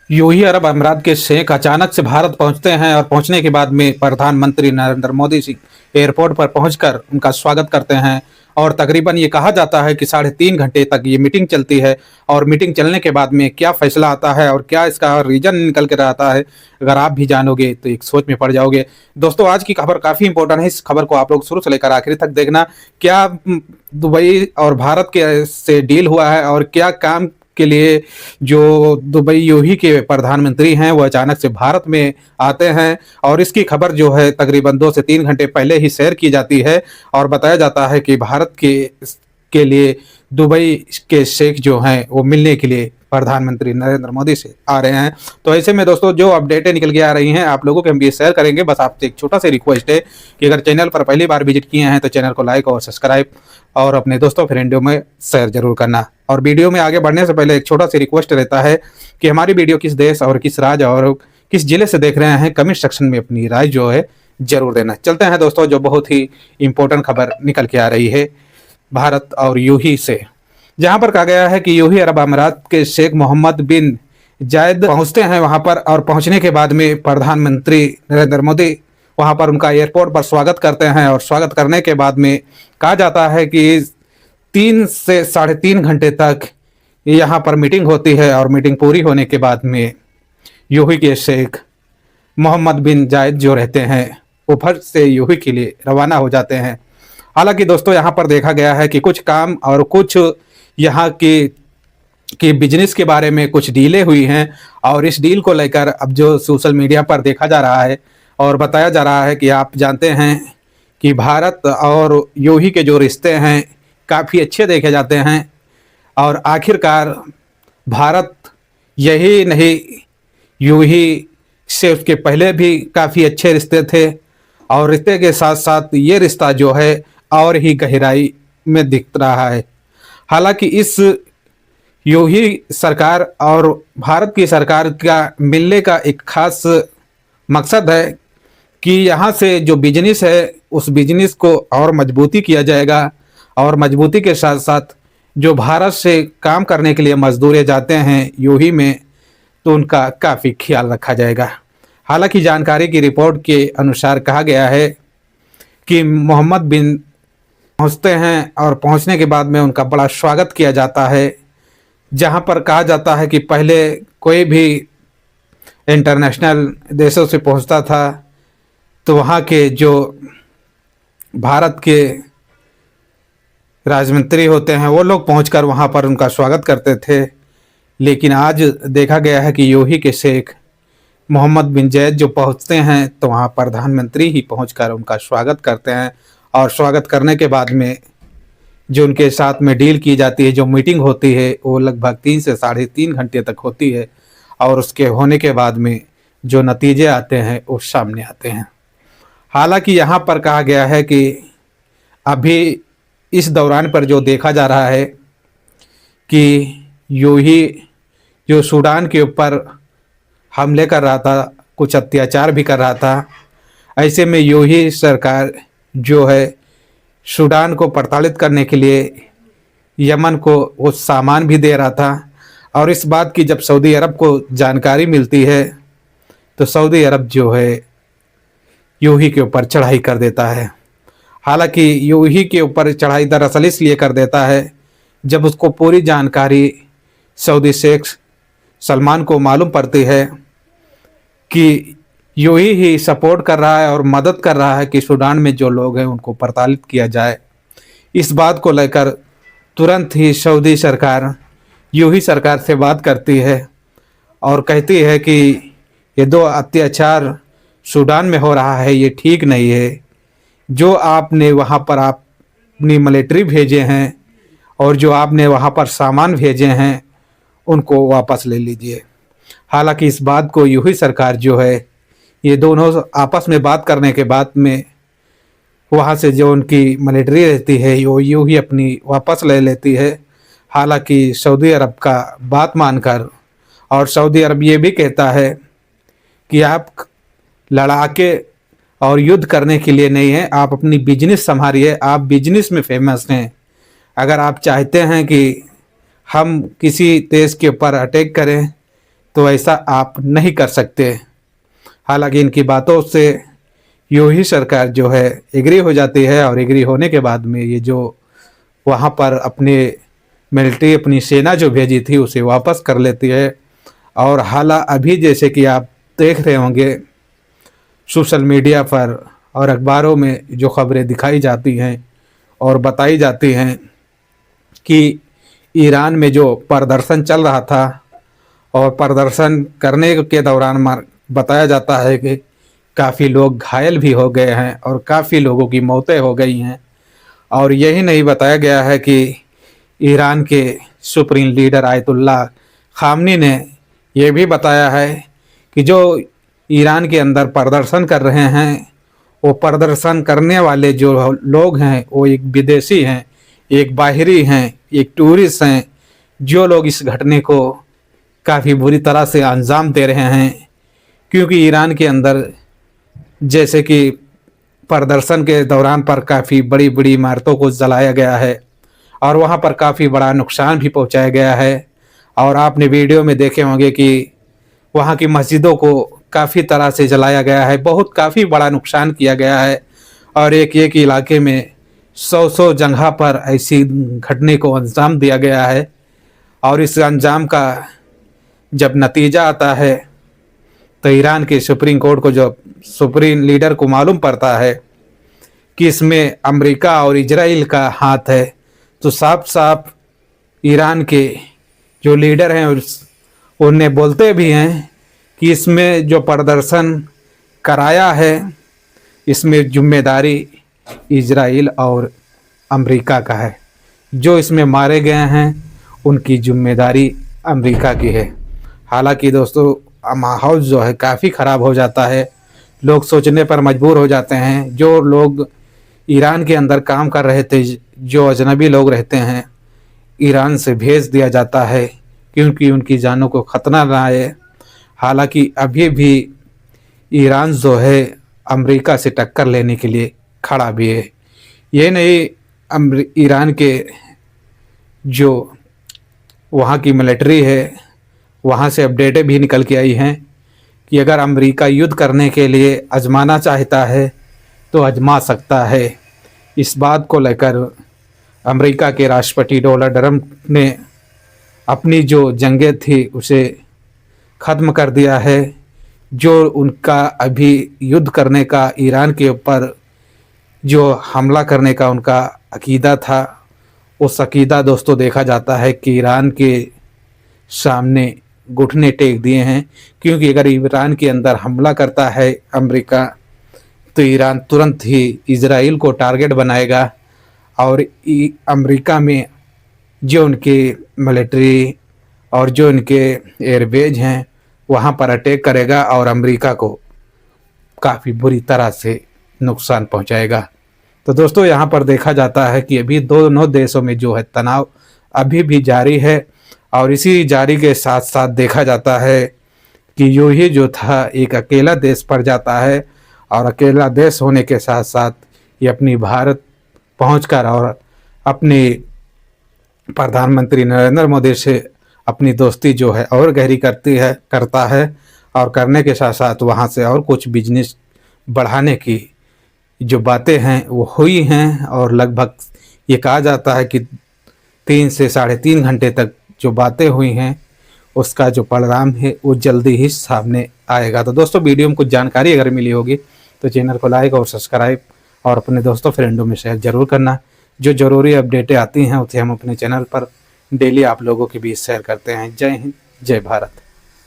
UAE अरब अमीरात के शेख अचानक से भारत पहुंचते हैं और पहुंचने के बाद में प्रधानमंत्री नरेंद्र मोदी जी एयरपोर्ट पर पहुंचकर उनका स्वागत करते हैं। और तकरीबन ये कहा जाता है कि 3.5 घंटे तक ये मीटिंग चलती है। और मीटिंग चलने के बाद में क्या फैसला आता है और क्या इसका रीजन निकल कर आता है, अगर आप भी जानोगे तो एक सोच में पड़ जाओगे। दोस्तों, आज की खबर काफ़ी इंपॉर्टेंट है। इस खबर को आप लोग शुरू से लेकर आखिरी तक देखना। क्या दुबई और भारत के से डील हुआ है और क्या काम के लिए जो दुबई यूएई के प्रधानमंत्री हैं वो अचानक से भारत में आते हैं। और इसकी खबर जो है तकरीबन 2 से 3 घंटे पहले ही शेयर की जाती है और बताया जाता है कि भारत के लिए दुबई के शेख जो हैं वो मिलने के लिए प्रधानमंत्री नरेंद्र मोदी से आ रहे हैं। तो ऐसे में दोस्तों, जो अपडेटें निकल के आ रही हैं आप लोगों के हम भी शेयर करेंगे। बस आपसे एक छोटा सा रिक्वेस्ट है कि अगर चैनल पर पहली बार विजिट किए हैं तो चैनल को लाइक और सब्सक्राइब और अपने दोस्तों फ्रेंडों में शेयर जरूर करना। और वीडियो में आगे बढ़ने से पहले एक छोटा सा रिक्वेस्ट रहता है कि हमारी वीडियो किस देश और किस राज्य और किस जिले से देख रहे हैं, कमेंट सेक्शन में अपनी राय जो है जरूर देना। चलते हैं दोस्तों, जो बहुत ही इंपॉर्टेंट खबर निकल के आ रही है भारत और यूएई से, जहां पर कहा गया है कि यूएई अरब अमीरात के शेख मोहम्मद बिन जायद पहुंचते हैं वहां पर। और पहुंचने के बाद में प्रधानमंत्री नरेंद्र मोदी वहां पर उनका एयरपोर्ट पर स्वागत करते हैं। और स्वागत करने के बाद में कहा जाता है कि 3 से 3.5 घंटे तक यहाँ पर मीटिंग होती है। और मीटिंग पूरी होने के बाद में यूएई के शेख मोहम्मद बिन जायद जो रहते हैं वो फिर से यूएई के लिए रवाना हो जाते हैं। हालांकि दोस्तों, यहाँ पर देखा गया है कि कुछ काम और कुछ यहाँ की बिजनेस के बारे में कुछ डीलें हुई हैं। और इस डील को लेकर अब जो सोशल मीडिया पर देखा जा रहा है और बताया जा रहा है कि आप जानते हैं कि भारत और यूएई के जो रिश्ते हैं काफ़ी अच्छे देखे जाते हैं। और आखिरकार भारत यही नहीं, यूएई से उसके पहले भी काफ़ी अच्छे रिश्ते थे। और रिश्ते के साथ साथ ये रिश्ता जो है और ही गहराई में दिख रहा है। हालांकि इस यूएई सरकार और भारत की सरकार का मिलने का एक खास मकसद है कि यहाँ से जो बिजनेस है उस बिजनेस को और मजबूती किया जाएगा। और मजबूती के साथ साथ जो भारत से काम करने के लिए मजदूर जाते हैं यूएई में, तो उनका काफ़ी ख्याल रखा जाएगा। हालांकि जानकारी की रिपोर्ट के अनुसार कहा गया है कि मोहम्मद बिन पहुंचते हैं और पहुंचने के बाद में उनका बड़ा स्वागत किया जाता है। जहां पर कहा जाता है कि पहले कोई भी इंटरनेशनल देशों से पहुंचता था तो वहां के जो भारत के राजमंत्री होते हैं वो लोग पहुंचकर वहां पर उनका स्वागत करते थे। लेकिन आज देखा गया है कि यूएई के शेख मोहम्मद बिन जायद जो पहुंचते हैं तो वहां प्रधानमंत्री ही पहुंचकर उनका स्वागत करते हैं। और स्वागत करने के बाद में जो उनके साथ में डील की जाती है, जो मीटिंग होती है, वो लगभग 3 से 3.5 घंटे तक होती है। और उसके होने के बाद में जो नतीजे आते हैं वो सामने आते हैं। हालांकि यहाँ पर कहा गया है कि अभी इस दौरान पर जो देखा जा रहा है कि यूएई जो सूडान के ऊपर हमले कर रहा था, कुछ अत्याचार भी कर रहा था। ऐसे में यूएई सरकार जो है सूडान को प्रताड़ित करने के लिए यमन को वो सामान भी दे रहा था। और इस बात की जब सऊदी अरब को जानकारी मिलती है तो सऊदी अरब जो है यूएई के ऊपर चढ़ाई कर देता है। हालांकि यूएई के ऊपर चढ़ाई दरअसल इसलिए कर देता है जब उसको पूरी जानकारी सऊदी शेख सलमान को मालूम पड़ती है कि यूएई ही सपोर्ट कर रहा है और मदद कर रहा है कि सूडान में जो लोग हैं उनको प्रताड़ित किया जाए। इस बात को लेकर तुरंत ही सऊदी सरकार यूएई सरकार से बात करती है और कहती है कि ये दो अत्याचार सूडान में हो रहा है, ये ठीक नहीं है। जो आपने वहाँ पर अपनी मिलिट्री भेजे हैं और जो आपने वहाँ पर सामान भेजे हैं उनको वापस ले लीजिए। हालांकि इस बात को यूएई सरकार जो है, ये दोनों आपस में बात करने के बाद में वहाँ से जो उनकी मिलिट्री रहती है वो यूएई अपनी वापस ले लेती है। हालांकि सऊदी अरब का बात मानकर, और सऊदी अरब ये भी कहता है कि आप लड़ाके और युद्ध करने के लिए नहीं है, आप अपनी बिजनेस संभालिए, आप बिजनेस में फेमस हैं। अगर आप चाहते हैं कि हम किसी देश के ऊपर अटैक करें तो ऐसा आप नहीं कर सकते। हालांकि इनकी बातों से यूं ही सरकार जो है एग्री हो जाती है, और एग्री होने के बाद में ये जो वहाँ पर अपने मिलिट्री, अपनी सेना जो भेजी थी उसे वापस कर लेती है। और अभी जैसे कि आप देख रहे होंगे सोशल मीडिया पर और अखबारों में जो खबरें दिखाई जाती हैं और बताई जाती हैं कि ईरान में जो प्रदर्शन चल रहा था, और प्रदर्शन करने के दौरान बताया जाता है कि काफ़ी लोग घायल भी हो गए हैं और काफ़ी लोगों की मौतें हो गई हैं। और यही नहीं बताया गया है कि ईरान के सुप्रीम लीडर आयतुल्लाह खामनी ने यह भी बताया है कि जो ईरान के अंदर प्रदर्शन कर रहे हैं, वो प्रदर्शन करने वाले जो लोग हैं वो एक विदेशी हैं, एक बाहरी हैं, एक टूरिस्ट हैं, जो लोग इस घटने को काफ़ी बुरी तरह से अंजाम दे रहे हैं। क्योंकि ईरान के अंदर जैसे कि प्रदर्शन के दौरान पर काफ़ी बड़ी बड़ी इमारतों को जलाया गया है और वहाँ पर काफ़ी बड़ा नुकसान भी पहुँचाया गया है। और आपने वीडियो में देखे होंगे कि वहाँ की मस्जिदों को काफ़ी तरह से जलाया गया है, बहुत काफ़ी बड़ा नुकसान किया गया है। और एक एक इलाके में 100 जगह पर ऐसी घटने को अंजाम दिया गया है। और इस अंजाम का जब नतीजा आता है तो ईरान के सुप्रीम कोर्ट को, जो सुप्रीम लीडर को मालूम पड़ता है कि इसमें अमेरिका और इजराइल का हाथ है, तो साफ साफ ईरान के जो लीडर हैं उन्हें बोलते भी हैं कि इसमें जो प्रदर्शन कराया है इसमें जिम्मेदारी इजराइल और अमेरिका का है। जो इसमें मारे गए हैं उनकी जिम्मेदारी अमेरिका की है। हालांकि दोस्तों माहौल जो है काफ़ी ख़राब हो जाता है, लोग सोचने पर मजबूर हो जाते हैं। जो लोग ईरान के अंदर काम कर रहे थे, जो अजनबी लोग रहते हैं, ईरान से भेज दिया जाता है क्योंकि उनकी जानों को ख़तरा ना आए। हालांकि अभी भी ईरान जो है अमेरिका से टक्कर लेने के लिए खड़ा भी है। ये नहीं, ईरान के जो वहाँ की मिलिट्री है वहाँ से अपडेटें भी निकल के आई हैं कि अगर अमेरिका युद्ध करने के लिए आजमाना चाहता है तो आजमा सकता है। इस बात को लेकर अमेरिका के राष्ट्रपति डोनाल्ड ट्रंप ने अपनी जो जंगें थी उसे ख़त्म कर दिया है। जो उनका अभी युद्ध करने का, ईरान के ऊपर जो हमला करने का उनका अकीदा था, उस अकीदा दोस्तों देखा जाता है कि ईरान के सामने घुटने टेक दिए हैं। क्योंकि अगर ईरान के अंदर हमला करता है अमेरिका तो ईरान तुरंत ही इजराइल को टारगेट बनाएगा और अमेरिका में जो उनके मिलिट्री और जो उनके एयरबेज हैं वहाँ पर अटैक करेगा और अमेरिका को काफ़ी बुरी तरह से नुकसान पहुँचाएगा। तो दोस्तों यहाँ पर देखा जाता है कि अभी दोनों देशों में जो है तनाव अभी भी जारी है। और इसी जारी के साथ साथ देखा जाता है कि यूं ही जो था एक अकेला देश पड़ जाता है, और अकेला देश होने के साथ साथ ये अपनी भारत पहुंचकर और अपने प्रधानमंत्री नरेंद्र मोदी से अपनी दोस्ती जो है और गहरी करता है। और करने के साथ साथ वहाँ से और कुछ बिजनेस बढ़ाने की जो बातें हैं वो हुई हैं। और लगभग ये कहा जाता है कि 3 से 3.5 घंटे तक जो बातें हुई हैं उसका जो परिणाम है वो जल्दी ही सामने आएगा। तो दोस्तों वीडियो में कुछ जानकारी अगर मिली होगी तो चैनल को लाइक और सब्सक्राइब और अपने दोस्तों फ्रेंडों में शेयर जरूर करना। जो ज़रूरी अपडेटें आती हैं उसे हम अपने चैनल पर डेली आप लोगों के बीच शेयर करते हैं। जय हिंद, जय भारत।